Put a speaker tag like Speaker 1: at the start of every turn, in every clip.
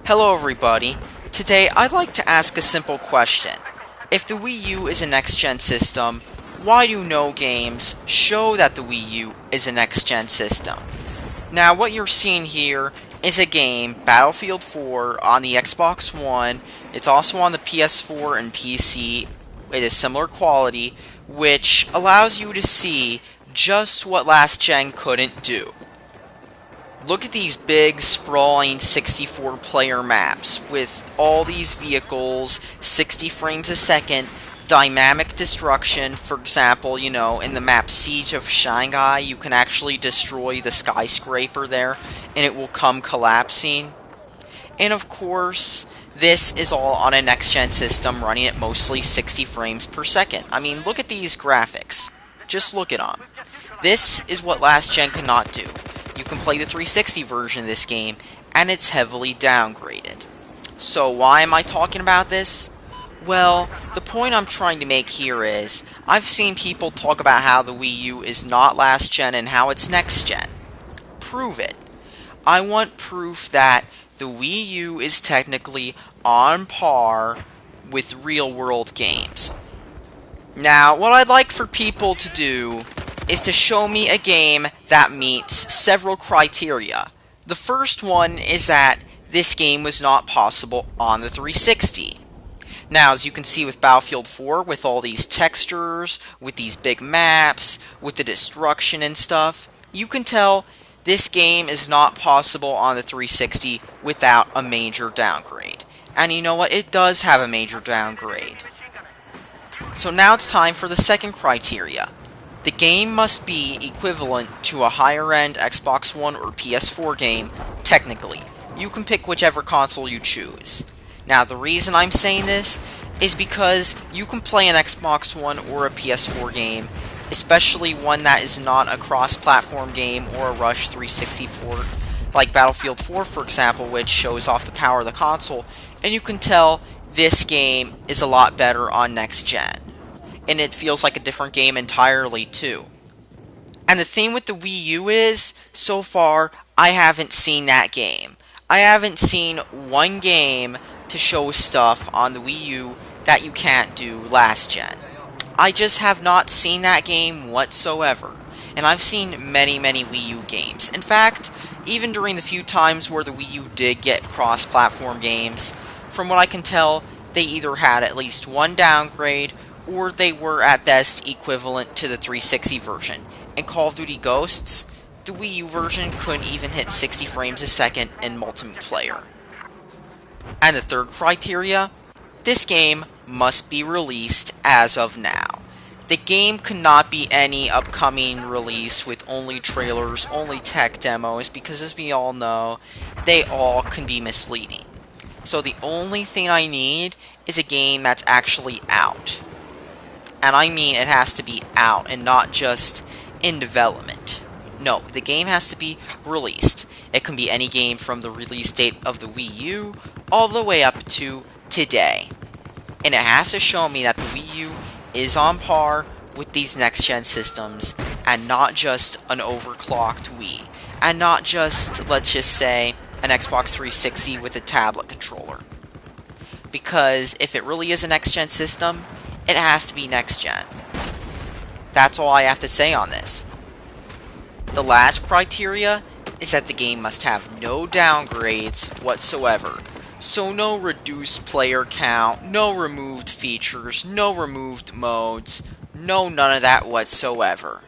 Speaker 1: Hello everybody. Today I'd like to ask a simple question. If the Wii U is a next-gen system, why do no games show that the Wii U is a next-gen system? Now what you're seeing here is a game, Battlefield 4, on the Xbox One. It's also on the PS4 and PC. It is similar quality, which allows you to see just what last gen couldn't do. Look at these big, sprawling 64-player maps with all these vehicles, 60 frames a second, dynamic destruction. For example, in the map Siege of Shanghai, you can actually destroy the skyscraper there, and it will come collapsing. And of course, this is all on a next-gen system running at mostly 60 frames per second. I mean, look at these graphics. Just look at them. This is what last gen could not do. You can play the 360 version of this game, and it's heavily downgraded. So why am I talking about this? Well, the point I'm trying to make here is, I've seen people talk about how the Wii U is not last gen and how it's next gen. Prove it. I want proof that the Wii U is technically on par with real-world games. Now, what I'd like for people to do is to show me a game that meets several criteria. The first one is that this game was not possible on the 360. Now, as you can see with Battlefield 4, with all these textures, with these big maps, with the destruction and stuff, you can tell this game is not possible on the 360 without a major downgrade. And you know what? It does have a major downgrade. So now it's time for the second criteria. The game must be equivalent to a higher-end Xbox One or PS4 game, technically. You can pick whichever console you choose. Now, the reason I'm saying this is because you can play an Xbox One or a PS4 game, especially one that is not a cross-platform game or a Rush 360 port, like Battlefield 4, for example, which shows off the power of the console, and you can tell this game is a lot better on next-gen. And it feels like a different game entirely, too. And the thing with the Wii U is, so far, I haven't seen that game. I haven't seen one game to show stuff on the Wii U that you can't do last gen. I just have not seen that game whatsoever. And I've seen many, many Wii U games. In fact, even during the few times where the Wii U did get cross-platform games, from what I can tell, they either had at least one downgrade, or they were at best equivalent to the 360 version. In Call of Duty Ghosts, the Wii U version couldn't even hit 60 frames a second in multiplayer. And the third criteria, this game must be released as of now. The game cannot be any upcoming release with only trailers, only tech demos, because as we all know, they all can be misleading. So the only thing I need is a game that's actually out. And I mean it has to be out and not just in development. No, the game has to be released. It can be any game from the release date of the Wii U all the way up to today. And it has to show me that the Wii U is on par with these next-gen systems and not just an overclocked Wii. And not just, let's just say, an Xbox 360 with a tablet controller. Because if it really is a next-gen system, it has to be next-gen. That's all I have to say on this. The last criteria is that the game must have no downgrades whatsoever. So no reduced player count, no removed features, no removed modes, no none of that whatsoever.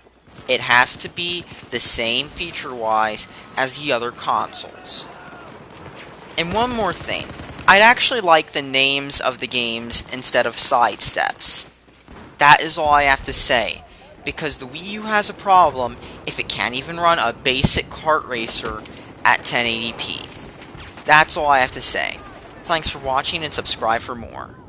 Speaker 1: It has to be the same feature-wise as the other consoles. And one more thing. I'd actually like the names of the games instead of side steps. That is all I have to say, because the Wii U has a problem if it can't even run a basic kart racer at 1080p. That's all I have to say. Thanks for watching and subscribe for more.